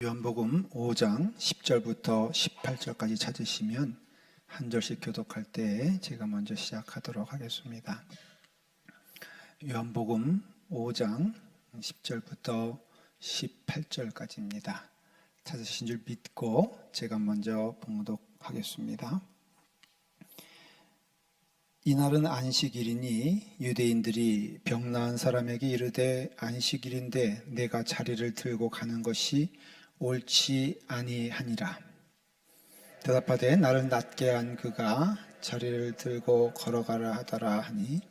요한복음 5장 10절부터 18절까지 찾으시면 한 절씩 교독할 때 제가 먼저 시작하도록 하겠습니다. 요한복음 5장 10절부터 18절까지입니다. 찾으신 줄 믿고 제가 먼저 봉독하겠습니다. 이날은 안식일이니 유대인들이 병 나은 사람에게 이르되 안식일인데 내가 자리를 들고 가는 것이 옳지 아니하니라. 대답하되 나를 낫게 한 그가 자리를 들고 걸어가라 하더라 하니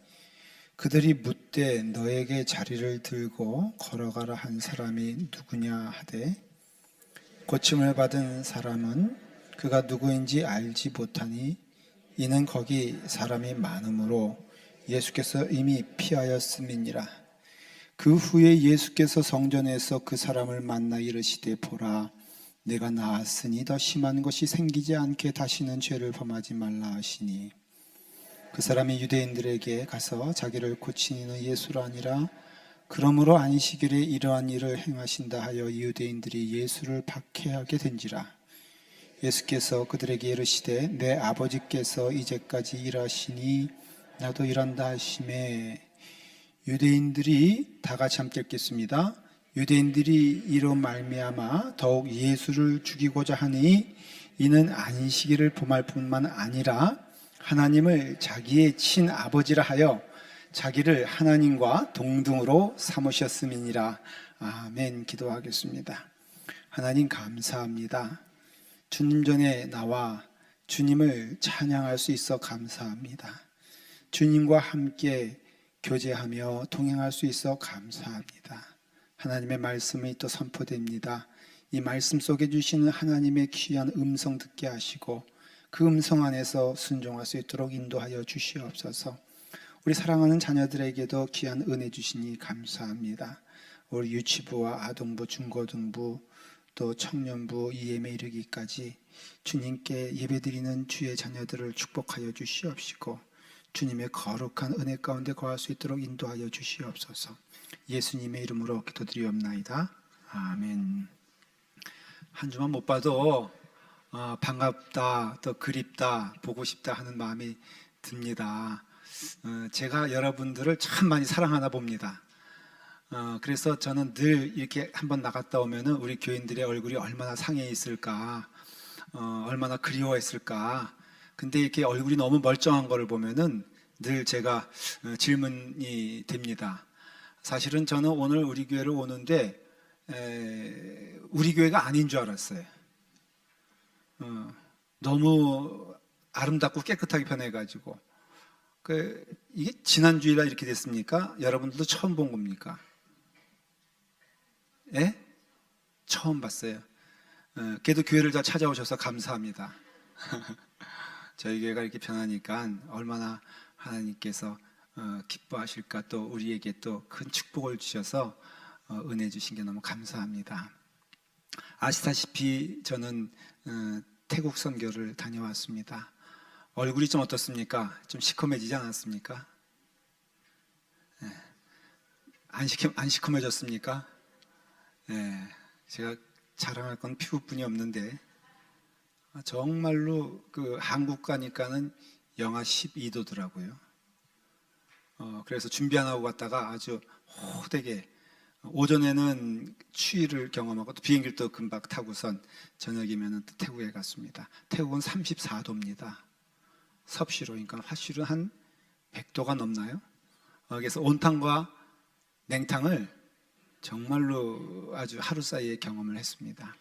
그들이 묻되 너에게 자리를 들고 걸어가라 한 사람이 누구냐 하되 고침을 받은 사람은 그가 누구인지 알지 못하니 이는 거기 사람이 많으므로 예수께서 이미 피하였음이니라. 그 후에 예수께서 성전에서 그 사람을 만나 이르시되 보라 내가 나았으니 더 심한 것이 생기지 않게 다시는 죄를 범하지 말라 하시니 그 사람이 유대인들에게 가서 자기를 고친 이는 예수라 아니라 그러므로 안식일에 이러한 일을 행하신다 하여 유대인들이 예수를 박해하게 된지라. 예수께서 그들에게 이르시되 내 아버지께서 이제까지 일하시니 나도 일한다 하시매 유대인들이 다 같이 함께 읽겠습니다. 유대인들이 이로 말미암아 더욱 예수를 죽이고자 하니 이는 안식일을 범할 뿐만 아니라 하나님을 자기의 친아버지라 하여 자기를 하나님과 동등으로 삼으셨음이니라. 아멘. 기도하겠습니다. 하나님 감사합니다. 주님 전에 나와 주님을 찬양할 수 있어 감사합니다. 주님과 함께 교제하며 동행할 수 있어 감사합니다. 하나님의 말씀이 또 선포됩니다. 이 말씀 속에 주시는 하나님의 귀한 음성 듣게 하시고 그 음성 안에서 순종할 수 있도록 인도하여 주시옵소서. 우리 사랑하는 자녀들에게도 귀한 은혜 주시니 감사합니다. 우리 유치부와 아동부, 중고등부 또 청년부 EM에 이르기까지 주님께 예배드리는 주의 자녀들을 축복하여 주시옵시고 주님의 거룩한 은혜 가운데 거할 수 있도록 인도하여 주시옵소서. 예수님의 이름으로 기도드리옵나이다. 아멘. 한 주만 못 봐도 반갑다, 또 그립다, 보고 싶다 하는 마음이 듭니다. 제가 여러분들을 참 많이 사랑하나 봅니다. 그래서 저는 늘 이렇게 한번 나갔다 오면은 우리 교인들의 얼굴이 얼마나 상해 있을까, 얼마나 그리워했을까. 근데 이렇게 얼굴이 너무 멀쩡한 거를 보면은 늘 제가 질문이 됩니다. 사실은 저는 오늘 우리 교회를 오는데 우리 교회가 아닌 줄 알았어요. 너무 아름답고 깨끗하게 변해가지고 이게 지난 주일날 이렇게 됐습니까? 여러분들도 처음 본 겁니까? 예? 처음 봤어요. 그래도 교회를 다 찾아오셔서 감사합니다. 저희 교회가 이렇게 변하니까 얼마나 하나님께서 기뻐하실까. 또 우리에게 또 큰 축복을 주셔서 은혜 주신 게 너무 감사합니다. 아시다시피 저는 태국 선교를 다녀왔습니다. 얼굴이 좀 어떻습니까? 좀 시커매지지 않았습니까? 안 시커매졌습니까? 제가 자랑할 건 피부뿐이 없는데 정말로 그 한국 가니까는 영하 12도더라고요. 그래서 준비 안 하고 갔다가 아주 호되게 오전에는 추위를 경험하고 또 비행기를 또 금방 타고선 저녁이면 또 태국에 갔습니다. 태국은 34도입니다. 섭씨로, 그러니까 화씨로 한 100도가 넘나요? 그래서 온탕과 냉탕을 정말로 아주 하루 사이에 경험을 했습니다.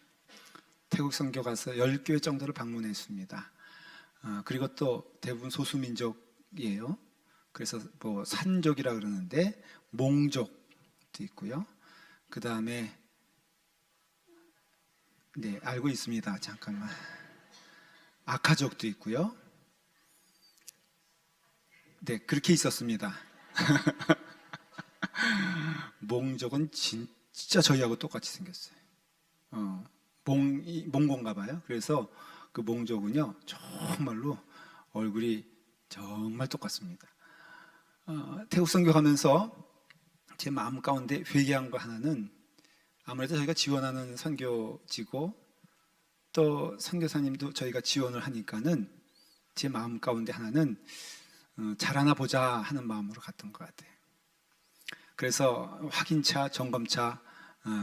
태국 선교 가서 10교회 정도를 방문했습니다. 그리고 또 대부분 소수민족이에요. 그래서 뭐 산족이라 그러는데 몽족도 있고요. 그 다음에 네, 알고 있습니다. 잠깐만. 아카족도 있고요. 네, 그렇게 있었습니다. 몽족은 진짜 저희하고 똑같이 생겼어요. 몽고인가 봐요. 그래서 그 몽족은요 정말로 얼굴이 정말 똑같습니다. 태국 선교 가면서 제 마음 가운데 회개한 거 하나는 아무래도 저희가 지원하는 선교지고 또 선교사님도 저희가 지원을 하니까는 제 마음 가운데 하나는 잘하나 보자 하는 마음으로 갔던 것 같아요. 그래서 확인차, 점검차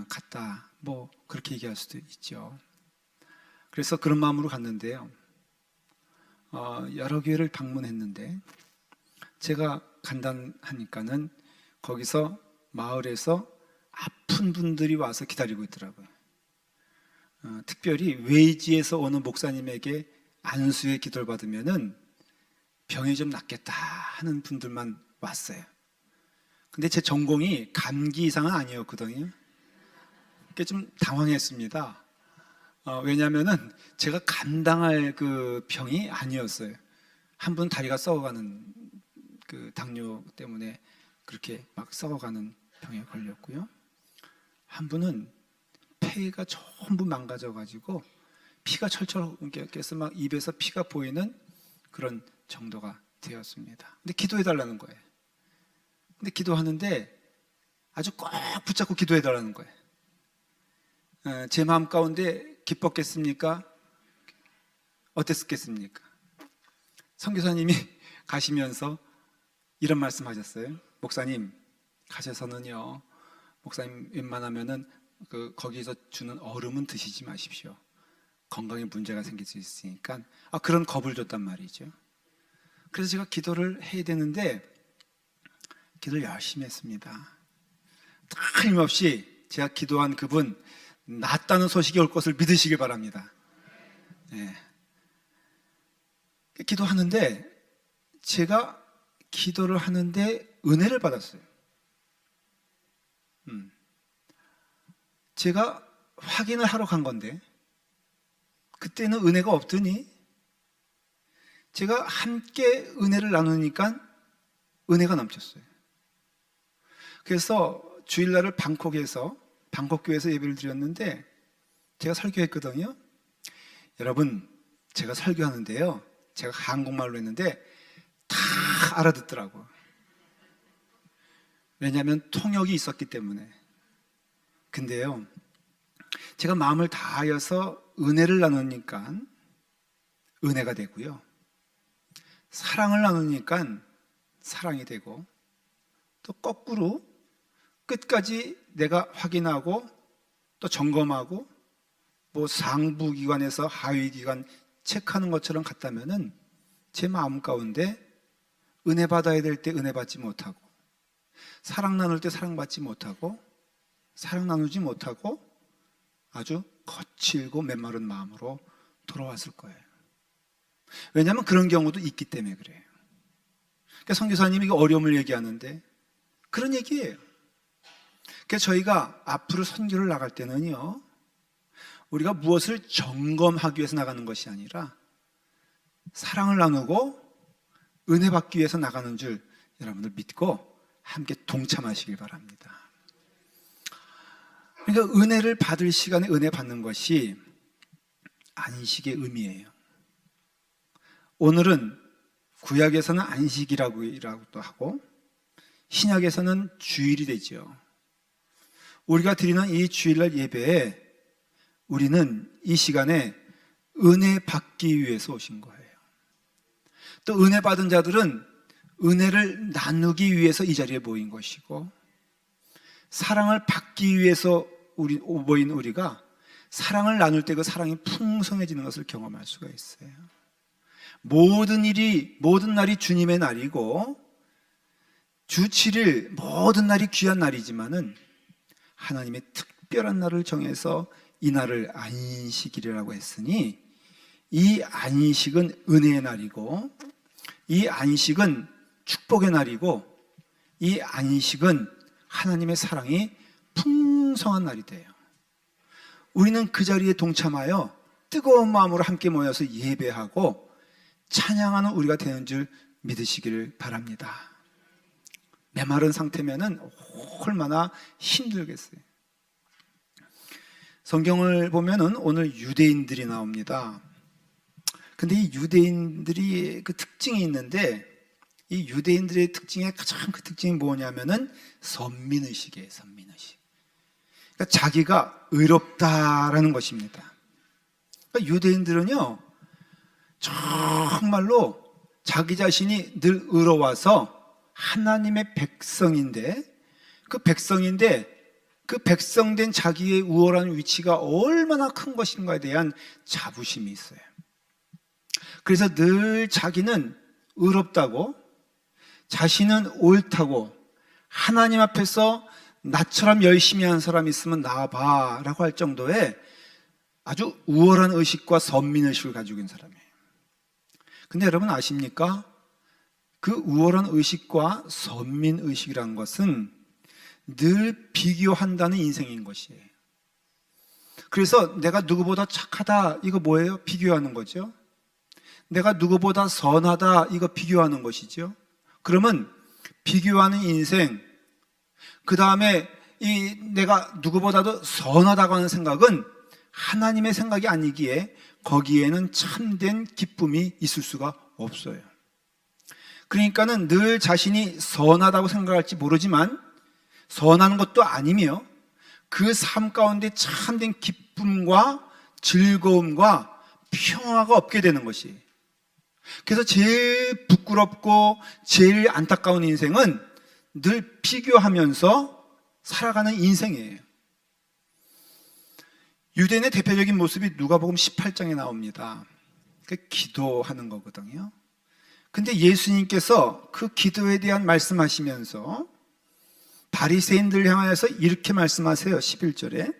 갔다, 뭐 그렇게 얘기할 수도 있죠. 그래서 그런 마음으로 갔는데요. 여러 교회를 방문했는데 제가 간단하니까는 거기서 마을에서 아픈 분들이 와서 기다리고 있더라고요. 특별히 외지에서 오는 목사님에게 안수의 기도를 받으면은 병이 좀 낫겠다 하는 분들만 왔어요. 근데 제 전공이 감기 이상은 아니었거든요. 그게 좀 당황했습니다. 왜냐하면은 제가 감당할 그 병이 아니었어요. 한 분 다리가 썩어가는 그 당뇨 때문에 그렇게 막 썩어가는 병에 걸렸고요. 한 분은 폐가 전부 망가져가지고 피가 철철 껴서 막 입에서 피가 보이는 그런 정도가 되었습니다. 근데 기도해달라는 거예요. 근데 기도하는데 아주 꼭 붙잡고 기도해달라는 거예요. 제 마음 가운데 기뻤겠습니까? 어땠겠습니까? 선교사님이 가시면서 이런 말씀 하셨어요. 목사님 가셔서는요, 목사님 웬만하면은 거기서 주는 얼음은 드시지 마십시오. 건강에 문제가 생길 수 있으니까. 그런 겁을 줬단 말이죠. 그래서 제가 기도를 해야 되는데 기도를 열심히 했습니다. 틀림없이 제가 기도한 그분 낫다는 소식이 올 것을 믿으시길 바랍니다. 네. 기도하는데 제가 기도를 하는데 은혜를 받았어요. 제가 확인을 하러 간 건데 그때는 은혜가 없더니 제가 함께 은혜를 나누니까 은혜가 넘쳤어요. 그래서 주일날을 방콕교회에서 예배를 드렸는데 제가 설교했거든요. 여러분, 제가 설교하는데요, 제가 한국말로 했는데 다 알아듣더라고요. 왜냐하면 통역이 있었기 때문에. 근데요, 제가 마음을 다하여서 은혜를 나누니까 은혜가 되고요, 사랑을 나누니까 사랑이 되고, 또 거꾸로 끝까지 내가 확인하고 또 점검하고 뭐 상부기관에서 하위기관 체크하는 것처럼 갔다면은 제 마음 가운데 은혜 받아야 될 때 은혜 받지 못하고, 사랑 나눌 때 사랑 받지 못하고, 사랑 나누지 못하고 아주 거칠고 메마른 마음으로 돌아왔을 거예요. 왜냐하면 그런 경우도 있기 때문에 그래요. 그러니까 선교사님이 어려움을 얘기하는데 그런 얘기예요. 그래서 저희가 앞으로 선교를 나갈 때는요, 우리가 무엇을 점검하기 위해서 나가는 것이 아니라 사랑을 나누고 은혜 받기 위해서 나가는 줄 여러분들 믿고 함께 동참하시길 바랍니다. 그러니까 은혜를 받을 시간에 은혜 받는 것이 안식의 의미예요. 오늘은 구약에서는 안식이라고도 하고 신약에서는 주일이 되죠. 우리가 드리는 이 주일날 예배에 우리는 이 시간에 은혜 받기 위해서 오신 거예요. 또 은혜 받은 자들은 은혜를 나누기 위해서 이 자리에 모인 것이고, 사랑을 받기 위해서 모인 우리가 사랑을 나눌 때 그 사랑이 풍성해지는 것을 경험할 수가 있어요. 모든 날이 주님의 날이고 주 7일 모든 날이 귀한 날이지만은 하나님의 특별한 날을 정해서 이 날을 안식일이라고 했으니, 이 안식은 은혜의 날이고, 이 안식은 축복의 날이고, 이 안식은 하나님의 사랑이 풍성한 날이 돼요. 우리는 그 자리에 동참하여 뜨거운 마음으로 함께 모여서 예배하고 찬양하는 우리가 되는 줄 믿으시기를 바랍니다. 메마른 상태면은 얼마나 힘들겠어요. 성경을 보면은 오늘 유대인들이 나옵니다. 근데 이 유대인들이 그 특징이 있는데, 이 유대인들의 특징의 가장 그 특징이 뭐냐면은 선민의식이에요. 선민의식. 그러니까 자기가 의롭다라는 것입니다. 그러니까 유대인들은요, 정말로 자기 자신이 늘 의로워서 하나님의 백성인데, 그 백성된 자기의 우월한 위치가 얼마나 큰 것인가에 대한 자부심이 있어요. 그래서 늘 자기는 의롭다고, 자신은 옳다고, 하나님 앞에서 나처럼 열심히 한 사람이 있으면 나와봐 라고 할 정도의 아주 우월한 의식과 선민의식을 가지고 있는 사람이에요. 근데 여러분 아십니까? 그 우월한 의식과 선민의식이라는 것은 늘 비교한다는 인생인 것이에요. 그래서 내가 누구보다 착하다, 이거 뭐예요? 비교하는 거죠. 내가 누구보다 선하다, 이거 비교하는 것이죠. 그러면 비교하는 인생, 그 다음에 내가 누구보다도 선하다고 하는 생각은 하나님의 생각이 아니기에 거기에는 참된 기쁨이 있을 수가 없어요. 그러니까는 늘 자신이 선하다고 생각할지 모르지만 선한 것도 아니며 그 삶 가운데 참된 기쁨과 즐거움과 평화가 없게 되는 것이. 그래서 제일 부끄럽고 제일 안타까운 인생은 늘 비교하면서 살아가는 인생이에요. 유대인의 대표적인 모습이 누가복음 18장에 나옵니다. 기도하는 거거든요. 근데 예수님께서 그 기도에 대한 말씀하시면서 바리새인들 향하여서 이렇게 말씀하세요. 11절에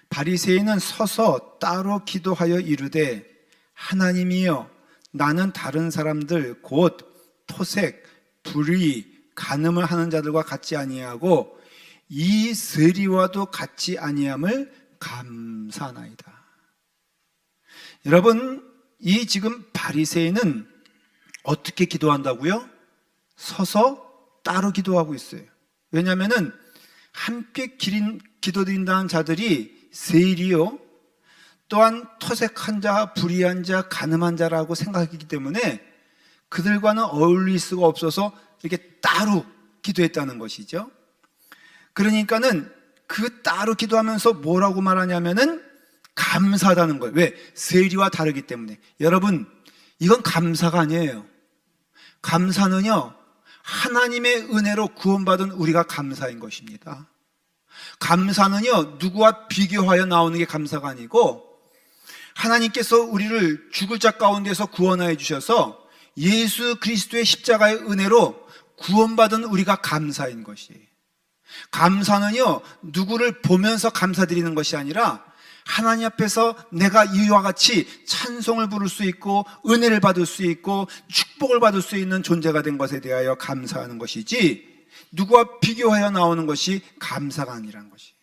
바리새인은 서서 따로 기도하여 이르되 하나님이여 나는 다른 사람들 곧 토색, 불의, 간음을 하는 자들과 같지 아니하고 이 세리와도 같지 아니함을 감사하나이다. 여러분, 이 지금 바리새인은 어떻게 기도한다고요? 서서 따로 기도하고 있어요. 왜냐하면은 함께 기도드린다는 자들이 세리요, 또한 토색한 자, 불의한 자, 간음한 자라고 생각하기 때문에 그들과는 어울릴 수가 없어서 이렇게 따로 기도했다는 것이죠. 그러니까는 그 따로 기도하면서 뭐라고 말하냐면은 감사하다는 거예요. 왜? 세리와 다르기 때문에. 여러분, 이건 감사가 아니에요. 감사는요, 하나님의 은혜로 구원받은 우리가 감사인 것입니다. 감사는요, 누구와 비교하여 나오는 게 감사가 아니고 하나님께서 우리를 죽을 자 가운데서 구원하여 주셔서 예수 그리스도의 십자가의 은혜로 구원받은 우리가 감사인 것이에요. 감사는요, 누구를 보면서 감사드리는 것이 아니라 하나님 앞에서 내가 이와 같이 찬송을 부를 수 있고 은혜를 받을 수 있고 축복을 받을 수 있는 존재가 된 것에 대하여 감사하는 것이지 누구와 비교하여 나오는 것이 감사가 아니라는 것이.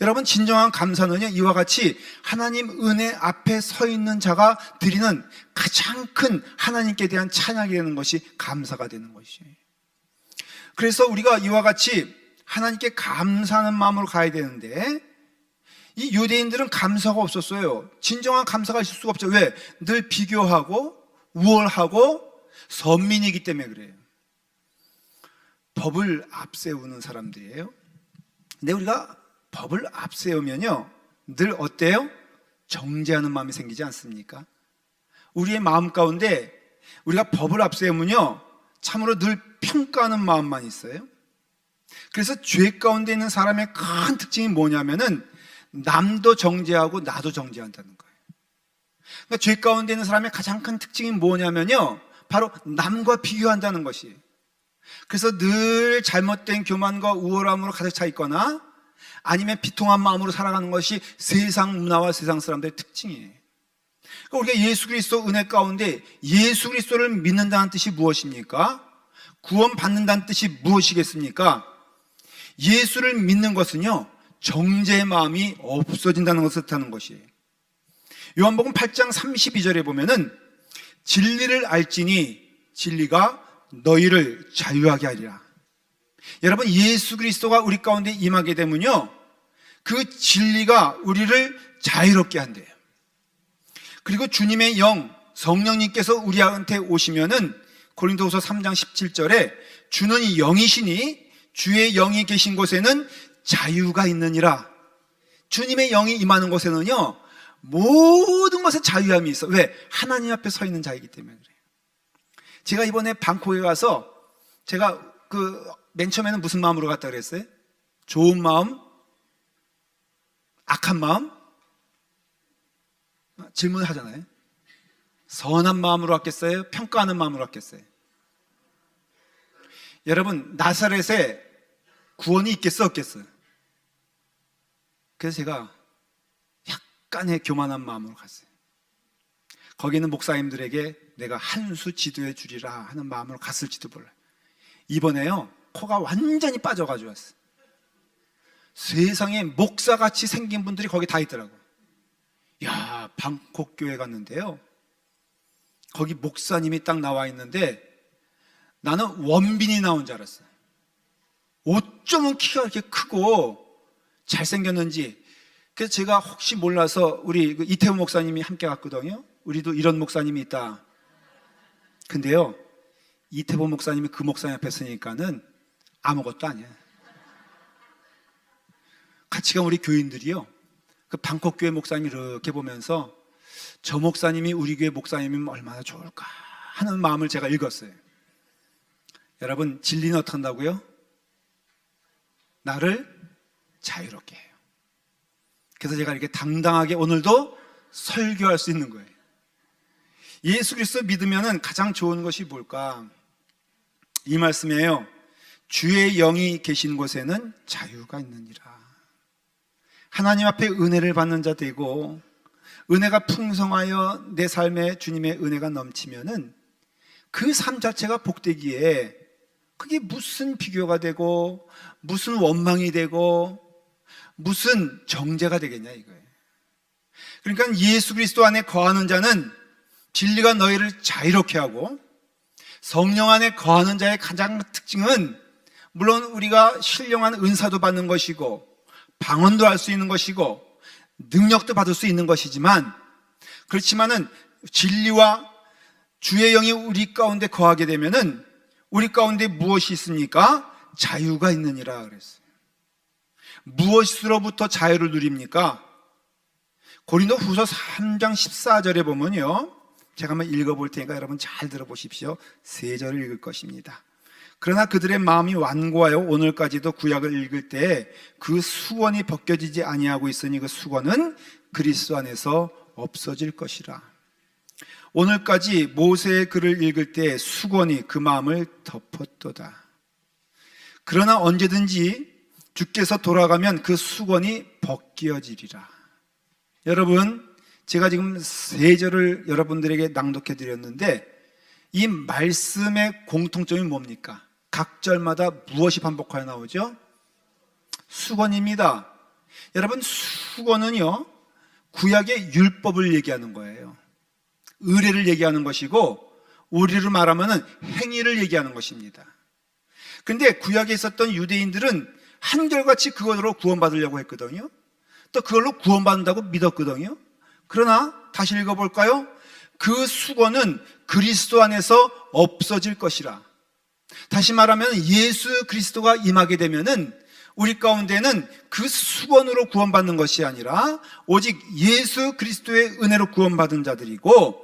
여러분, 진정한 감사는요, 이와 같이 하나님 은혜 앞에 서 있는 자가 드리는 가장 큰 하나님께 대한 찬양이 되는 것이 감사가 되는 것이에요. 그래서 우리가 이와 같이 하나님께 감사하는 마음으로 가야 되는데 이 유대인들은 감사가 없었어요. 진정한 감사가 있을 수가 없죠. 왜? 늘 비교하고 우월하고 선민이기 때문에 그래요. 법을 앞세우는 사람들이에요. 근데 우리가 법을 앞세우면요, 늘 어때요? 정죄하는 마음이 생기지 않습니까? 우리의 마음 가운데 우리가 법을 앞세우면요, 참으로 늘 평가하는 마음만 있어요. 그래서 죄 가운데 있는 사람의 큰 특징이 뭐냐면은 남도 정죄하고 나도 정죄한다는 거예요. 그러니까 죄 가운데 있는 사람의 가장 큰 특징이 뭐냐면요, 바로 남과 비교한다는 것이. 그래서 늘 잘못된 교만과 우월함으로 가득 차 있거나 아니면 비통한 마음으로 살아가는 것이 세상 문화와 세상 사람들의 특징이에요. 그러니까 우리가 예수 그리스도 은혜 가운데 예수 그리스도를 믿는다는 뜻이 무엇입니까? 구원받는다는 뜻이 무엇이겠습니까? 예수를 믿는 것은요, 정죄의 마음이 없어진다는 것을 뜻하는 것이에요. 요한복음 8장 32절에 보면은 진리를 알지니 진리가 너희를 자유하게 하리라. 여러분, 예수 그리스도가 우리 가운데 임하게 되면요, 그 진리가 우리를 자유롭게 한대요. 그리고 주님의 영, 성령님께서 우리한테 오시면은 고린도후서 3장 17절에 주는 영이시니 주의 영이 계신 곳에는 자유가 있느니라 주님의 영이 임하는 곳에는요, 모든 것에 자유함이 있어. 왜? 하나님 앞에 서 있는 자이기 때문에 그래요. 제가 이번에 방콕에 가서 제가 맨 처음에는 무슨 마음으로 갔다 그랬어요? 좋은 마음? 악한 마음? 질문을 하잖아요. 선한 마음으로 왔겠어요? 평가하는 마음으로 왔겠어요? 여러분, 나사렛에 구원이 있겠어 없겠어요? 그래서 제가 약간의 교만한 마음으로 갔어요. 거기 있는 목사님들에게 내가 한 수 지도해 주리라 하는 마음으로 갔을지도 몰라요. 이번에요, 코가 완전히 빠져가지고 왔어요. 세상에 목사같이 생긴 분들이 거기 다 있더라고요. 야, 방콕 교회 갔는데요, 거기 목사님이 딱 나와 있는데 나는 원빈이 나온 줄 알았어요. 어쩌면 키가 이렇게 크고 잘생겼는지. 그래서 제가 혹시 몰라서 우리 이태우 목사님이 함께 갔거든요. 우리도 이런 목사님이 있다. 근데요, 이태보 목사님이 그 목사님 앞에 서니까는 아무것도 아니에요. 같이 간 우리 교인들이요, 그 방콕 교회 목사님 이렇게 보면서 저 목사님이 우리 교회 목사님이면 얼마나 좋을까 하는 마음을 제가 읽었어요. 여러분, 진리는 어떻게 한다고요? 나를 자유롭게 해요. 그래서 제가 이렇게 당당하게 오늘도 설교할 수 있는 거예요. 예수 그리스도 믿으면 가장 좋은 것이 뭘까? 이 말씀이에요. 주의 영이 계신 곳에는 자유가 있느니라. 하나님 앞에 은혜를 받는 자 되고 은혜가 풍성하여 내 삶에 주님의 은혜가 넘치면은 그 삶 자체가 복되기에 그게 무슨 비교가 되고 무슨 원망이 되고 무슨 정죄가 되겠냐 이거예요. 그러니까 예수 그리스도 안에 거하는 자는 진리가 너희를 자유롭게 하고, 성령 안에 거하는 자의 가장 특징은 물론 우리가 신령한 은사도 받는 것이고 방언도 할 수 있는 것이고 능력도 받을 수 있는 것이지만, 그렇지만은 진리와 주의 영이 우리 가운데 거하게 되면은 우리 가운데 무엇이 있습니까? 자유가 있느니라 그랬어요. 무엇으로부터 자유를 누립니까? 고린도 후서 3장 14절에 보면요, 제가 한번 읽어볼 테니까 여러분 잘 들어보십시오. 3절을 읽을 것입니다. 그러나 그들의 마음이 완고하여 오늘까지도 구약을 읽을 때 그 수건이 벗겨지지 아니하고 있으니 그 수건은 그리스도 안에서 없어질 것이라. 오늘까지 모세의 글을 읽을 때 수건이 그 마음을 덮었도다. 그러나 언제든지 주께서 돌아가면 그 수건이 벗겨지리라. 여러분, 제가 지금 3절을 여러분들에게 낭독해 드렸는데 이 말씀의 공통점이 뭡니까? 각 절마다 무엇이 반복하여 나오죠? 수건입니다. 여러분, 수건은요, 구약의 율법을 얘기하는 거예요. 의례를 얘기하는 것이고 우리로 말하면 행위를 얘기하는 것입니다. 그런데 구약에 있었던 유대인들은 한결같이 그것으로 구원받으려고 했거든요. 또 그걸로 구원받는다고 믿었거든요. 그러나 다시 읽어볼까요? 그 수건은 그리스도 안에서 없어질 것이라. 다시 말하면 예수 그리스도가 임하게 되면은 우리 가운데는 그 수건으로 구원받는 것이 아니라 오직 예수 그리스도의 은혜로 구원받은 자들이고,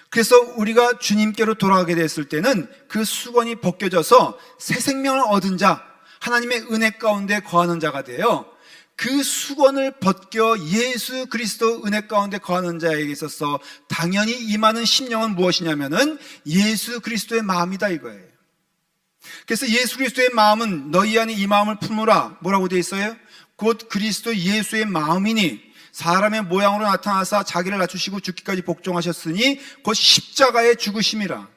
그래서 우리가 주님께로 돌아가게 됐을 때는 그 수건이 벗겨져서 새 생명을 얻은 자, 하나님의 은혜 가운데 거하는 자가 되어 그 수건을 벗겨 예수 그리스도 은혜 가운데 거하는 자에게 있어서 당연히 임하는 심령은 무엇이냐면은 예수 그리스도의 마음이다 이거예요. 그래서 예수 그리스도의 마음은 너희 안에 이 마음을 품으라. 뭐라고 되어 있어요? 곧 그리스도 예수의 마음이니 사람의 모양으로 나타나사 자기를 낮추시고 죽기까지 복종하셨으니 곧 십자가의 죽으심이라.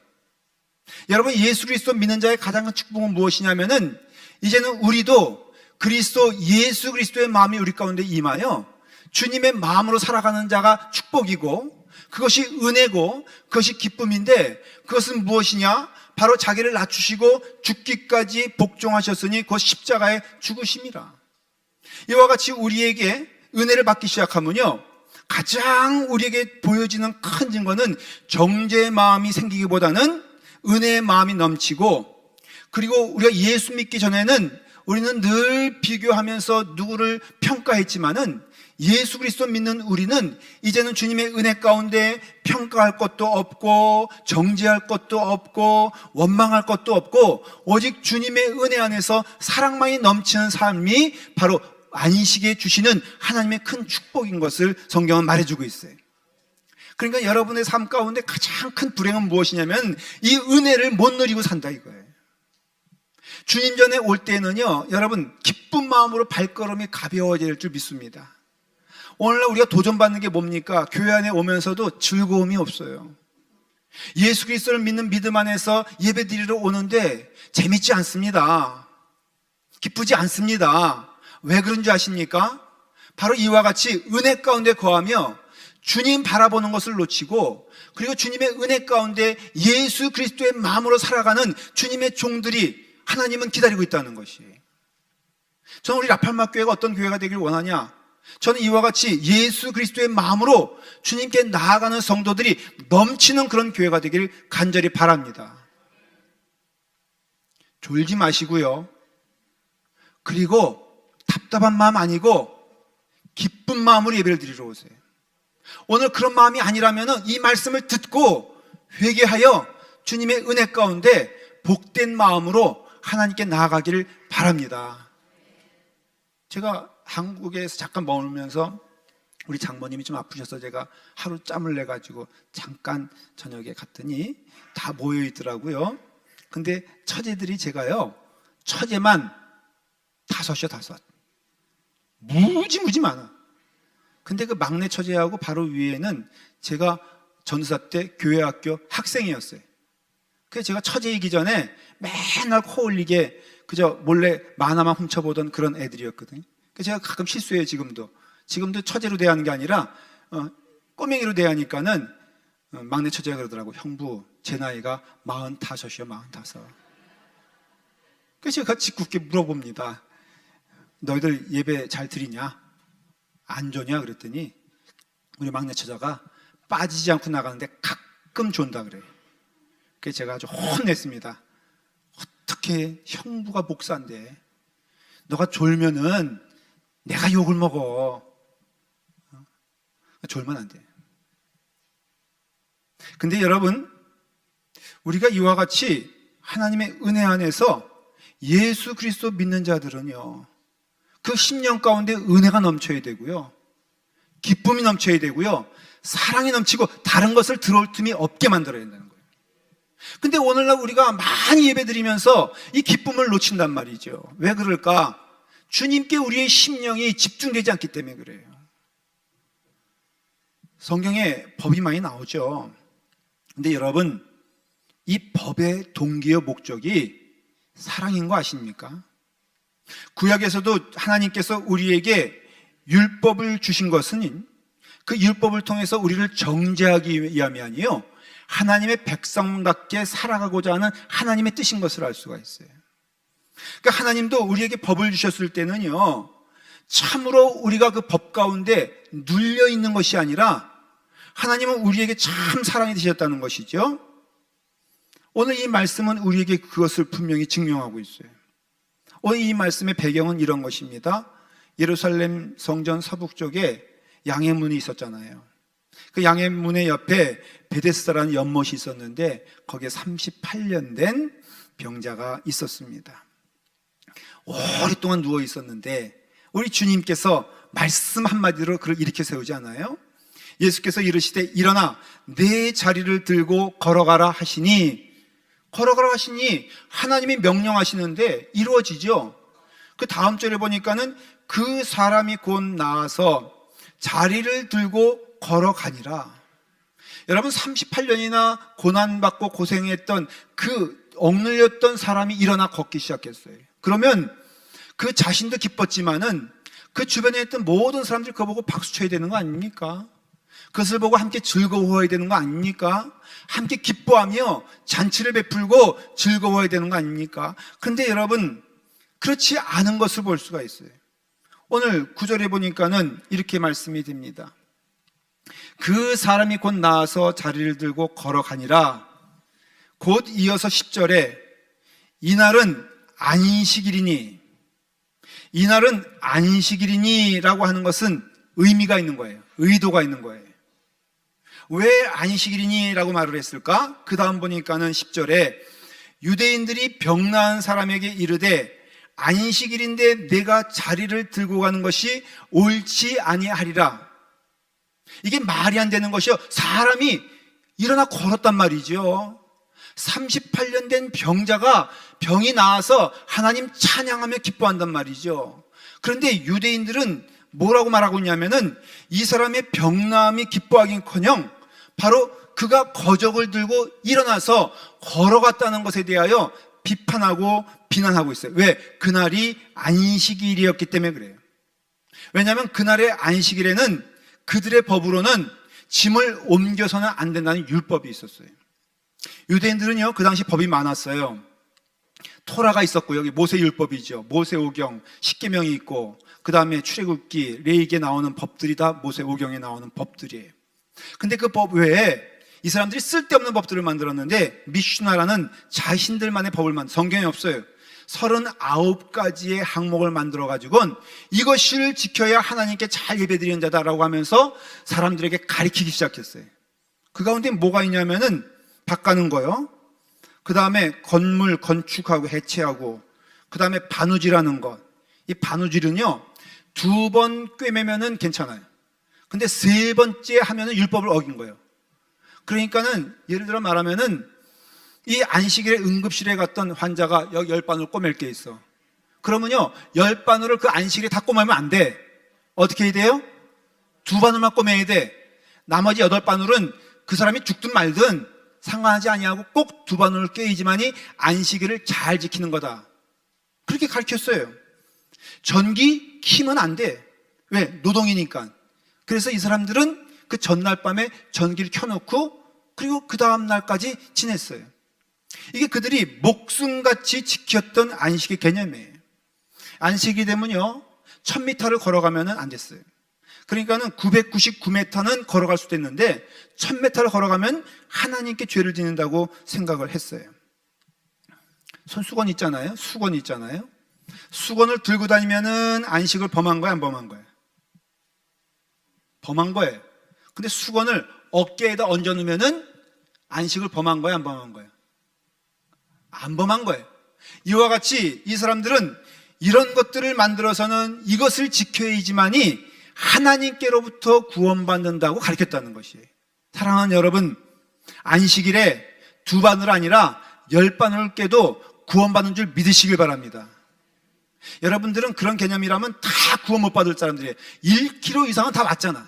여러분, 예수 그리스도 믿는 자의 가장 큰 축복은 무엇이냐면은 이제는 우리도 그리스도 예수 그리스도의 마음이 우리 가운데 임하여 주님의 마음으로 살아가는 자가 축복이고 그것이 은혜고 그것이 기쁨인데, 그것은 무엇이냐? 바로 자기를 낮추시고 죽기까지 복종하셨으니 곧 십자가의 죽으심이라. 이와 같이 우리에게 은혜를 받기 시작하면요, 가장 우리에게 보여지는 큰 증거는 정죄의 마음이 생기기보다는 은혜의 마음이 넘치고, 그리고 우리가 예수 믿기 전에는 우리는 늘 비교하면서 누구를 평가했지만은 예수 그리스도 믿는 우리는 이제는 주님의 은혜 가운데 평가할 것도 없고 정죄할 것도 없고 원망할 것도 없고 오직 주님의 은혜 안에서 사랑만이 넘치는 삶이 바로 안식에 주시는 하나님의 큰 축복인 것을 성경은 말해주고 있어요. 그러니까 여러분의 삶 가운데 가장 큰 불행은 무엇이냐면 이 은혜를 못 누리고 산다 이거예요. 주님 전에 올 때는요, 여러분 기쁜 마음으로 발걸음이 가벼워질 줄 믿습니다. 오늘날 우리가 도전받는 게 뭡니까? 교회 안에 오면서도 즐거움이 없어요. 예수 그리스도를 믿는 믿음 안에서 예배 드리러 오는데 재밌지 않습니다. 기쁘지 않습니다. 왜 그런 줄 아십니까? 바로 이와 같이 은혜 가운데 거하며 주님 바라보는 것을 놓치고 그리고 주님의 은혜 가운데 예수 그리스도의 마음으로 살아가는 주님의 종들이 하나님은 기다리고 있다는 것이. 저는 우리 라팔마교회가 어떤 교회가 되길 원하냐? 저는 이와 같이 예수 그리스도의 마음으로 주님께 나아가는 성도들이 넘치는 그런 교회가 되길 간절히 바랍니다. 졸지 마시고요. 그리고 답답한 마음 아니고 기쁜 마음으로 예배를 드리러 오세요. 오늘 그런 마음이 아니라면 이 말씀을 듣고 회개하여 주님의 은혜 가운데 복된 마음으로 하나님께 나아가기를 바랍니다. 제가 한국에서 잠깐 머물면서 우리 장모님이 좀 아프셔서 제가 하루 짬을 내가지고 잠깐 저녁에 갔더니 다 모여 있더라고요. 근데 처제들이 제가요, 처제만 5이요, 5. 무지 많아. 근데 그 막내 처제하고 바로 위에는 제가 전도사 때 교회 학교 학생이었어요. 그래서 제가 처제이기 전에 맨날 코 올리게 그저 몰래 만화만 훔쳐보던 그런 애들이었거든요. 그래서 제가 가끔 실수해요. 지금도 처제로 대하는 게 아니라 꼬맹이로 대하니까는 막내 처제가 그러더라고. 형부, 제 나이가 45이요, 45. 그래서 제가 짓궂게 물어봅니다. 너희들 예배 잘 드리냐? 안 좋냐? 그랬더니 우리 막내 처자가 빠지지 않고 나가는데 가끔 존다 그래요. 그래서 제가 아주 혼냈습니다. 어떻게 형부가 목사인데 너가 졸면은 내가 욕을 먹어. 졸면 안 돼. 근데 여러분, 우리가 이와 같이 하나님의 은혜 안에서 예수 그리스도 믿는 자들은요, 그 심령 가운데 은혜가 넘쳐야 되고요, 기쁨이 넘쳐야 되고요, 사랑이 넘치고 다른 것을 들어올 틈이 없게 만들어야 된다는 거예요. 근데 오늘날 우리가 많이 예배드리면서 이 기쁨을 놓친단 말이죠. 왜 그럴까? 주님께 우리의 심령이 집중되지 않기 때문에 그래요. 성경에 법이 많이 나오죠. 근데 여러분, 이 법의 동기와 목적이 사랑인 거 아십니까? 구약에서도 하나님께서 우리에게 율법을 주신 것은 그 율법을 통해서 우리를 정죄하기 위함이 아니요, 하나님의 백성답게 살아가고자 하는 하나님의 뜻인 것을 알 수가 있어요. 그러니까 하나님도 우리에게 법을 주셨을 때는요, 참으로 우리가 그 법 가운데 눌려 있는 것이 아니라 하나님은 우리에게 참 사랑이 되셨다는 것이죠. 오늘 이 말씀은 우리에게 그것을 분명히 증명하고 있어요. 오늘 이 말씀의 배경은 이런 것입니다. 예루살렘 성전 서북 쪽에 양의 문이 있었잖아요. 그 양의 문의 옆에 베데스다라는 연못이 있었는데 거기에 38년 된 병자가 있었습니다. 오랫동안 누워 있었는데 우리 주님께서 말씀 한마디로 그를 일으켜 세우지 않아요? 예수께서 이르시되 일어나 내 자리를 들고 걸어가라 하시니, 걸어가라 하시니 하나님이 명령하시는데 이루어지죠. 그 다음 절에 보니까는 그 사람이 곧 나아서 자리를 들고 걸어가니라. 여러분, 38년이나 고난받고 고생했던 그 억눌렸던 사람이 일어나 걷기 시작했어요. 그러면 그 자신도 기뻤지만은 그 주변에 있던 모든 사람들이 그거 보고 박수 쳐야 되는 거 아닙니까? 그것을 보고 함께 즐거워해야 되는 거 아닙니까? 함께 기뻐하며 잔치를 베풀고 즐거워해야 되는 거 아닙니까? 근데 여러분, 그렇지 않은 것을 볼 수가 있어요. 오늘 9절에 보니까는 이렇게 말씀이 됩니다. 그 사람이 곧 나와서 자리를 들고 걸어가니라. 곧 이어서 10절에 이날은 안식일이니, 이날은 안식일이니 라고 하는 것은 의미가 있는 거예요. 의도가 있는 거예요. 왜 안식일이니? 라고 말을 했을까? 그 다음 보니까는 10절에 유대인들이 병 나은 사람에게 이르되 안식일인데 내가 자리를 들고 가는 것이 옳지 아니하리라. 이게 말이 안 되는 것이요. 사람이 일어나 걸었단 말이죠. 38년 된 병자가 병이 나아서 하나님 찬양하며 기뻐한단 말이죠. 그런데 유대인들은 뭐라고 말하고 있냐면은 이 사람의 병나음이 기뻐하긴커녕 바로 그가 거적을 들고 일어나서 걸어갔다는 것에 대하여 비판하고 비난하고 있어요. 왜? 그날이 안식일이었기 때문에 그래요. 왜냐하면 그날의 안식일에는 그들의 법으로는 짐을 옮겨서는 안 된다는 율법이 있었어요. 유대인들은요, 그 당시 법이 많았어요. 토라가 있었고, 여기 모세율법이죠. 모세오경, 십계명이 있고, 그 다음에 출애굽기, 레위기에 나오는 법들이 다 모세오경에 나오는 법들이에요. 근데 그 법 외에 이 사람들이 쓸데없는 법들을 만들었는데, 미슈나라는 자신들만의 법을 성경에 없어요. 39가지의 항목을 만들어가지고 이것을 지켜야 하나님께 잘 예배드리는 자다라고 하면서 사람들에게 가르치기 시작했어요. 그 가운데 뭐가 있냐면은 밭 가는 거요. 그 다음에 건물 건축하고 해체하고, 그 다음에 바느질하는 것. 이 바느질은요, 2번 꿰매면은 괜찮아요. 근데 3번째 하면은 율법을 어긴 거예요. 그러니까는 예를 들어 말하면은 이 안식일에 응급실에 갔던 환자가 여기 10바늘 꼬맬 게 있어. 그러면요, 10바늘을 그 안식일에 다 꼬매면 안 돼. 어떻게 해야 돼요? 2바늘만 꼬매야 돼. 나머지 8바늘은 그 사람이 죽든 말든 상관하지 아니하고 꼭 2바늘을 꿰야지만이 안식일을 잘 지키는 거다. 그렇게 가르쳤어요. 전기 키면 안 돼. 왜? 노동이니까. 그래서 이 사람들은 그 전날 밤에 전기를 켜놓고 그리고 그 다음 날까지 지냈어요. 이게 그들이 목숨같이 지켰던 안식의 개념이에요. 안식이 되면요, 1000m를 걸어가면 안 됐어요. 그러니까는 999m는 걸어갈 수도 있는데 1000m를 걸어가면 하나님께 죄를 짓는다고 생각을 했어요. 손수건 있잖아요. 수건 있잖아요. 수건을 들고 다니면은 안식을 범한 거야, 안 범한 거야? 범한 거예요. 근데 수건을 어깨에다 얹어 놓으면은 안식을 범한 거야, 안 범한 거야? 안 범한 거예요. 이와 같이 이 사람들은 이런 것들을 만들어서는 이것을 지켜야지만이 하나님께로부터 구원받는다고 가르쳤다는 것이에요. 사랑하는 여러분, 안식일에 2바늘 아니라 10바늘을 깨도 구원받는 줄 믿으시길 바랍니다. 여러분들은 그런 개념이라면 다 구원 못 받을 사람들이에요. 1km 이상은 다 맞잖아.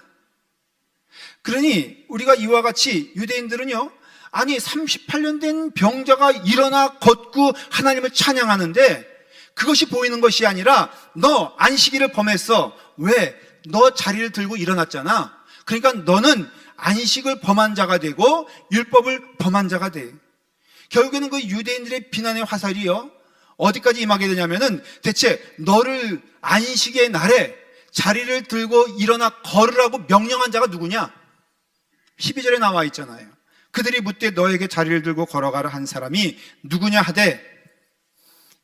그러니 우리가 이와 같이 유대인들은요, 아니 38년 된 병자가 일어나 걷고 하나님을 찬양하는데 그것이 보이는 것이 아니라 너 안식일을 범했어. 왜? 너 자리를 들고 일어났잖아. 그러니까 너는 안식을 범한 자가 되고 율법을 범한 자가 돼. 결국에는 그 유대인들의 비난의 화살이요, 어디까지 임하게 되냐면은 대체 너를 안식의 날에 자리를 들고 일어나 걸으라고 명령한 자가 누구냐? 12절에 나와 있잖아요. 그들이 묻되 너에게 자리를 들고 걸어가라 한 사람이 누구냐 하되,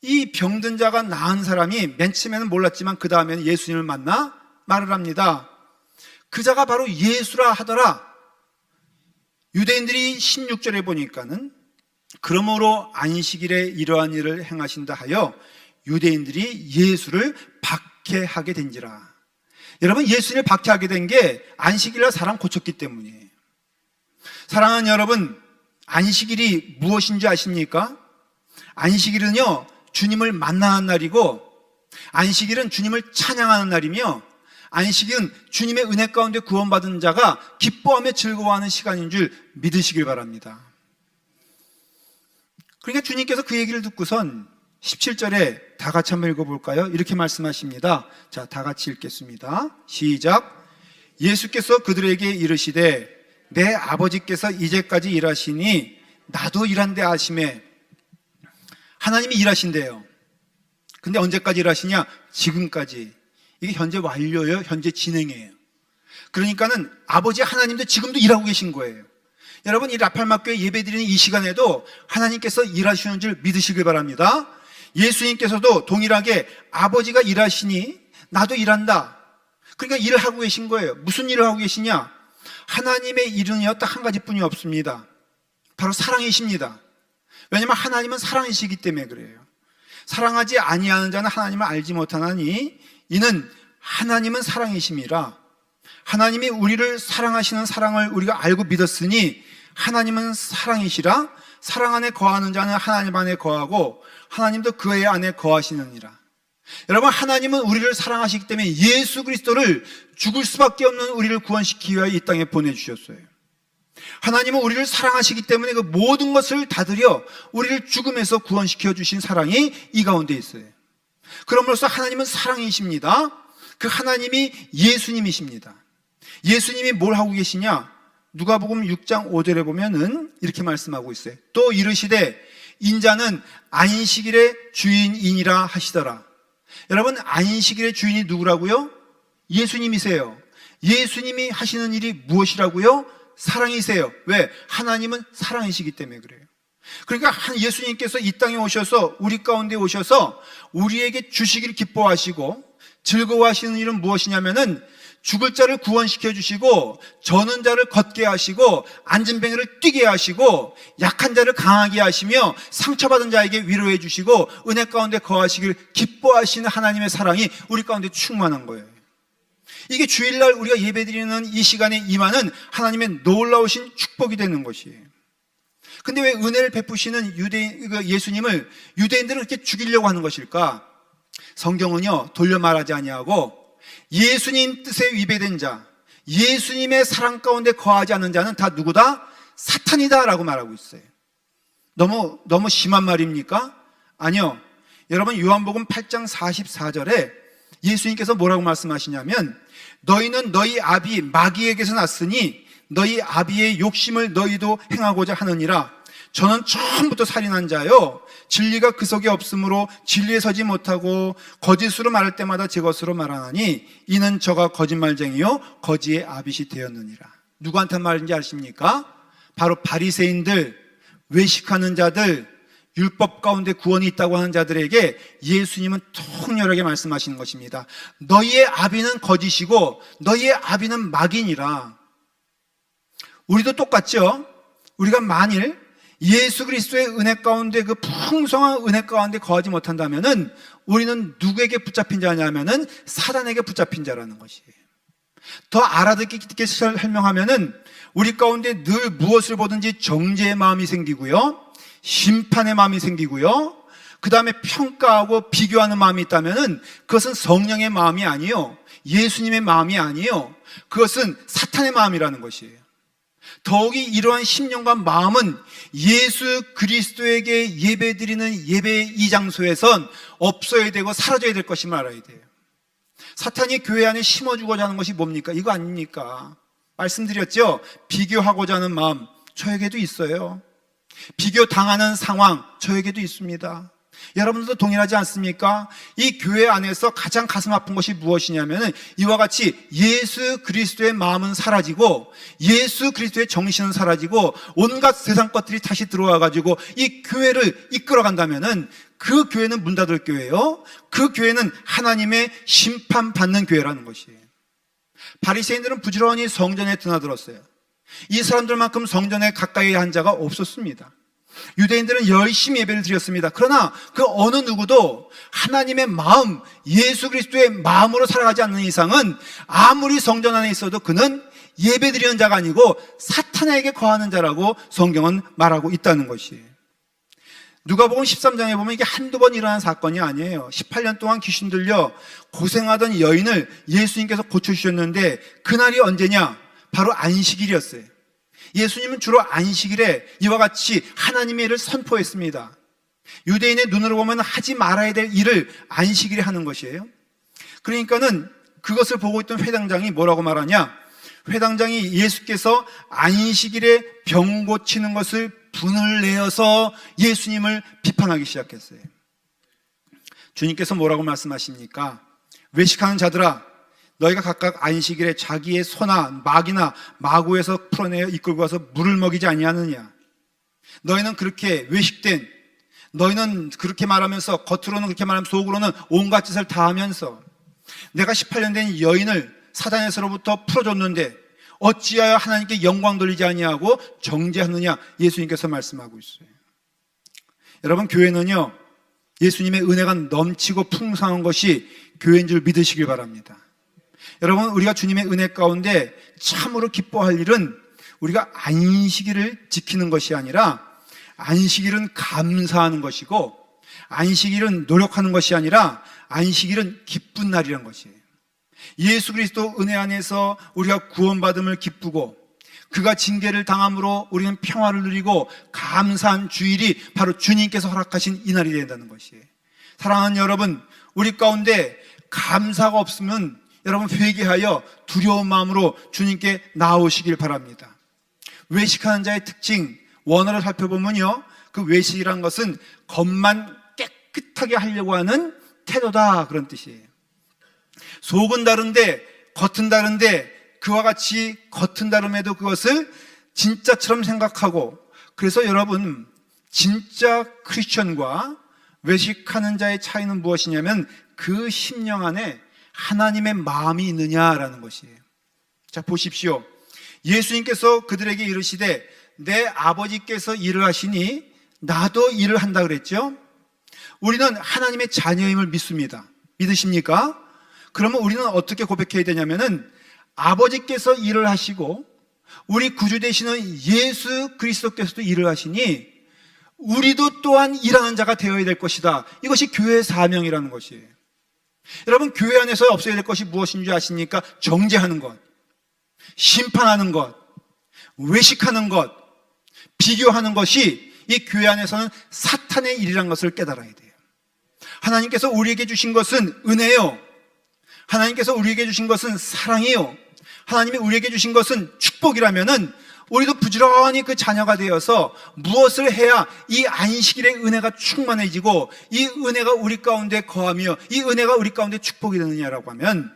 이 병든 자가 나은 사람이 맨 처음에는 몰랐지만 그 다음에는 예수님을 만나 말을 합니다. 그 자가 바로 예수라 하더라. 유대인들이 16절에 보니까는 그러므로 안식일에 이러한 일을 행하신다 하여 유대인들이 예수를 박해하게 된지라. 여러분, 예수님을 박해하게 된 게 안식일날 사람 고쳤기 때문이에요. 사랑하는 여러분, 안식일이 무엇인지 아십니까? 안식일은요, 주님을 만나는 날이고, 안식일은 주님을 찬양하는 날이며, 안식일은 주님의 은혜 가운데 구원받은 자가 기뻐하며 즐거워하는 시간인 줄 믿으시길 바랍니다. 그러니까 주님께서 그 얘기를 듣고선 17절에 다 같이 한번 읽어볼까요? 이렇게 말씀하십니다. 자, 다 같이 읽겠습니다. 시작. 예수께서 그들에게 이르시되 내 아버지께서 이제까지 일하시니 나도 일한대 하시매. 하나님이 일하신대요. 근데 언제까지 일하시냐? 지금까지. 이게 현재 완료예요? 현재 진행이에요. 그러니까는 아버지 하나님도 지금도 일하고 계신 거예요. 여러분, 이 라팔마교회 예배드리는 이 시간에도 하나님께서 일하시는 줄 믿으시길 바랍니다. 예수님께서도 동일하게 아버지가 일하시니 나도 일한다. 그러니까 일을 하고 계신 거예요. 무슨 일을 하고 계시냐? 하나님의 일은요, 딱 한 가지뿐이 없습니다. 바로 사랑이십니다. 왜냐하면 하나님은 사랑이시기 때문에 그래요. 사랑하지 아니하는 자는 하나님을 알지 못하나니 이는 하나님은 사랑이심이라. 하나님이 우리를 사랑하시는 사랑을 우리가 알고 믿었으니 하나님은 사랑이시라. 사랑 안에 거하는 자는 하나님 안에 거하고 하나님도 그의 안에 거하시느니라. 여러분, 하나님은 우리를 사랑하시기 때문에 예수 그리스도를 죽을 수밖에 없는 우리를 구원시키기 위하여 이 땅에 보내주셨어요. 하나님은 우리를 사랑하시기 때문에 그 모든 것을 다 드려 우리를 죽음에서 구원시켜 주신 사랑이 이 가운데 있어요. 그럼으로써 하나님은 사랑이십니다. 그 하나님이 예수님이십니다. 예수님이 뭘 하고 계시냐? 누가복음 6장 5절에 보면은 이렇게 말씀하고 있어요. 또 이르시되 인자는 안식일의 주인이니라 하시더라. 여러분, 안식일의 주인이 누구라고요? 예수님이세요. 예수님이 하시는 일이 무엇이라고요? 사랑이세요. 왜? 하나님은 사랑이시기 때문에 그래요. 그러니까 예수님께서 이 땅에 오셔서 우리 가운데 오셔서 우리에게 주시기를 기뻐하시고 즐거워하시는 일은 무엇이냐면은 죽을 자를 구원시켜 주시고 저는 자를 걷게 하시고 앉은 뱅이를 뛰게 하시고 약한 자를 강하게 하시며 상처받은 자에게 위로해 주시고 은혜 가운데 거하시길 기뻐하시는 하나님의 사랑이 우리 가운데 충만한 거예요. 이게 주일날 우리가 예배드리는 이 시간에 임하는 하나님의 놀라우신 축복이 되는 것이에요. 근데 왜 은혜를 베푸시는 예수님을 유대인들은 그렇게 죽이려고 하는 것일까? 성경은요, 돌려 말하지 아니하고 예수님 뜻에 위배된 자, 예수님의 사랑 가운데 거하지 않는 자는 다 누구다? 사탄이다 라고 말하고 있어요. 너무 심한 말입니까? 아니요. 여러분, 요한복음 8장 44절에 예수님께서 뭐라고 말씀하시냐면 너희는 너희 아비 마귀에게서 났으니 너희 아비의 욕심을 너희도 행하고자 하느니라. 저는 처음부터 살인한 자요 진리가 그 속에 없으므로 진리에 서지 못하고 거짓으로 말할 때마다 제 것으로 말하나니 이는 저가 거짓말쟁이요 거지의 아빗이 되었느니라. 누구한테 말인지 아십니까? 바로 바리새인들, 외식하는 자들, 율법 가운데 구원이 있다고 하는 자들에게 예수님은 통렬하게 말씀하시는 것입니다. 너희의 아비는 거짓이고 너희의 아비는 마귀니라. 우리도 똑같죠? 우리가 만일 예수 그리스도의 은혜 가운데 그 풍성한 은혜 가운데 거하지 못한다면은 우리는 누구에게 붙잡힌 자냐면은 사단에게 붙잡힌 자라는 것이에요. 더 알아듣기 깊게 설명하면은 우리 가운데 늘 무엇을 보든지 정죄의 마음이 생기고요, 심판의 마음이 생기고요, 그 다음에 평가하고 비교하는 마음이 있다면은 그것은 성령의 마음이 아니요, 예수님의 마음이 아니요, 그것은 사탄의 마음이라는 것이에요. 더욱이 이러한 심령과 마음은 예수 그리스도에게 예배드리는 예배의 이 장소에선 없어야 되고 사라져야 될 것임을 알아야 돼요. 사탄이 교회 안에 심어주고자 하는 것이 뭡니까? 이거 아닙니까? 말씀드렸죠? 비교하고자 하는 마음 저에게도 있어요. 비교당하는 상황 저에게도 있습니다. 여러분들도 동일하지 않습니까? 이 교회 안에서 가장 가슴 아픈 것이 무엇이냐면 이와 같이 예수 그리스도의 마음은 사라지고 예수 그리스도의 정신은 사라지고 온갖 세상 것들이 다시 들어와가지고 이 교회를 이끌어간다면 그 교회는 문 닫을 교회예요. 그 교회는 하나님의 심판받는 교회라는 것이에요. 바리새인들은 부지런히 성전에 드나들었어요. 이 사람들만큼 성전에 가까이 한 자가 없었습니다. 유대인들은 열심히 예배를 드렸습니다. 그러나 그 어느 누구도 하나님의 마음, 예수 그리스도의 마음으로 살아가지 않는 이상은 아무리 성전 안에 있어도 그는 예배 드리는 자가 아니고 사탄에게 거하는 자라고 성경은 말하고 있다는 것이에요. 누가복음 13장에 보면 이게 한두 번 일어난 사건이 아니에요. 18년 동안 귀신 들려 고생하던 여인을 예수님께서 고쳐주셨는데 그날이 언제냐? 바로 안식일이었어요. 예수님은 주로 안식일에 이와 같이 하나님의 일을 선포했습니다. 유대인의 눈으로 보면 하지 말아야 될 일을 안식일에 하는 것이에요. 그러니까는 그것을 보고 있던 회당장이 뭐라고 말하냐? 회당장이 예수께서 안식일에 병 고치는 것을 분을 내어서 예수님을 비판하기 시작했어요. 주님께서 뭐라고 말씀하십니까? 외식하는 자들아, 너희가 각각 안식일에 자기의 소나 막이나 마구에서 풀어내어 이끌고 가서 물을 먹이지 아니하느냐? 너희는 그렇게 외식된, 너희는 그렇게 말하면서 겉으로는 그렇게 말하면 속으로는 온갖 짓을 다 하면서 내가 18년 된 여인을 사단에서로부터 풀어줬는데 어찌하여 하나님께 영광 돌리지 아니하고 정죄하느냐, 예수님께서 말씀하고 있어요. 여러분, 교회는요, 예수님의 은혜가 넘치고 풍성한 것이 교회인 줄 믿으시길 바랍니다. 여러분, 우리가 주님의 은혜 가운데 참으로 기뻐할 일은 우리가 안식일을 지키는 것이 아니라, 안식일은 감사하는 것이고, 안식일은 노력하는 것이 아니라 안식일은 기쁜 날이란 것이에요. 예수 그리스도 은혜 안에서 우리가 구원받음을 기쁘고, 그가 징계를 당함으로 우리는 평화를 누리고 감사한 주일이 바로 주님께서 허락하신 이 날이 된다는 것이에요. 사랑하는 여러분, 우리 가운데 감사가 없으면 여러분 회개하여 두려운 마음으로 주님께 나오시길 바랍니다. 외식하는 자의 특징, 원어를 살펴보면요, 그 외식이란 것은 겉만 깨끗하게 하려고 하는 태도다, 그런 뜻이에요. 속은 다른데 겉은 다른데 그와 같이 겉은 다름에도 그것을 진짜처럼 생각하고, 그래서 여러분, 진짜 크리스천과 외식하는 자의 차이는 무엇이냐면 그 심령 안에 하나님의 마음이 있느냐라는 것이에요. 자, 보십시오. 예수님께서 그들에게 이르시되 내 아버지께서 일을 하시니 나도 일을 한다 그랬죠. 우리는 하나님의 자녀임을 믿습니다. 믿으십니까? 그러면 우리는 어떻게 고백해야 되냐면은 아버지께서 일을 하시고 우리 구주 되시는 예수 그리스도께서도 일을 하시니 우리도 또한 일하는 자가 되어야 될 것이다. 이것이 교회의 사명이라는 것이에요. 여러분, 교회 안에서 없어야 될 것이 무엇인지 아십니까? 정죄하는 것, 심판하는 것, 외식하는 것, 비교하는 것이 이 교회 안에서는 사탄의 일이라는 것을 깨달아야 돼요. 하나님께서 우리에게 주신 것은 은혜요, 하나님께서 우리에게 주신 것은 사랑이요, 하나님이 우리에게 주신 것은 축복이라면은 우리도 부지런히 그 자녀가 되어서 무엇을 해야 이 안식일의 은혜가 충만해지고 이 은혜가 우리 가운데 거하며 이 은혜가 우리 가운데 축복이 되느냐라고 하면,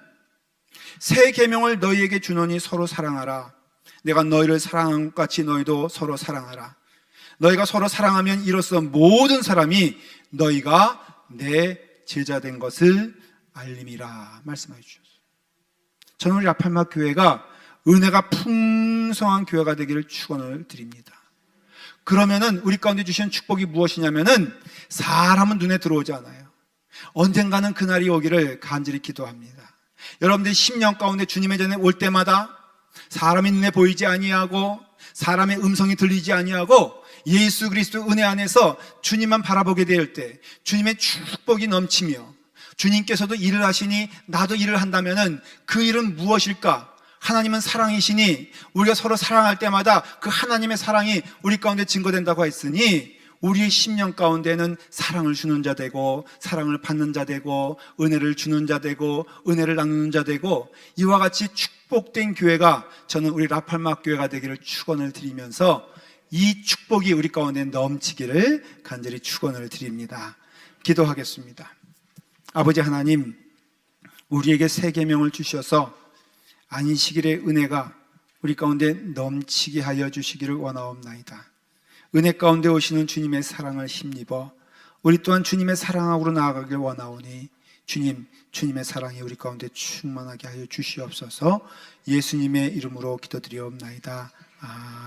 새 계명을 너희에게 주노니 서로 사랑하라. 내가 너희를 사랑한 것 같이 너희도 서로 사랑하라. 너희가 서로 사랑하면 이로써 모든 사람이 너희가 내 제자 된 것을 알림이라 말씀해 주셨어요. 저는 우리 라팔마 교회가 은혜가 풍성한 교회가 되기를 축원을 드립니다. 그러면은 우리 가운데 주신 축복이 무엇이냐면은 사람은 눈에 들어오지 않아요. 언젠가는 그날이 오기를 간절히 기도합니다. 여러분들이 10년 가운데 주님의 전에 올 때마다 사람의 눈에 보이지 아니하고 사람의 음성이 들리지 아니하고 예수 그리스도 은혜 안에서 주님만 바라보게 될 때 주님의 축복이 넘치며 주님께서도 일을 하시니 나도 일을 한다면은 그 일은 무엇일까? 하나님은 사랑이시니 우리가 서로 사랑할 때마다 그 하나님의 사랑이 우리 가운데 증거된다고 했으니 우리의 심령 가운데는 사랑을 주는 자 되고 사랑을 받는 자 되고 은혜를 주는 자 되고 은혜를 나누는 자 되고 이와 같이 축복된 교회가 저는 우리 라팔마 교회가 되기를 축원을 드리면서 이 축복이 우리 가운데 넘치기를 간절히 축원을 드립니다. 기도하겠습니다. 아버지 하나님, 우리에게 새 계명을 주셔서 안식일의 은혜가 우리 가운데 넘치게 하여 주시기를 원하옵나이다. 은혜 가운데 오시는 주님의 사랑을 힘입어 우리 또한 주님의 사랑으로 나아가길 원하오니 주님, 주님의 사랑이 우리 가운데 충만하게 하여 주시옵소서. 예수님의 이름으로 기도드리옵나이다. 아멘.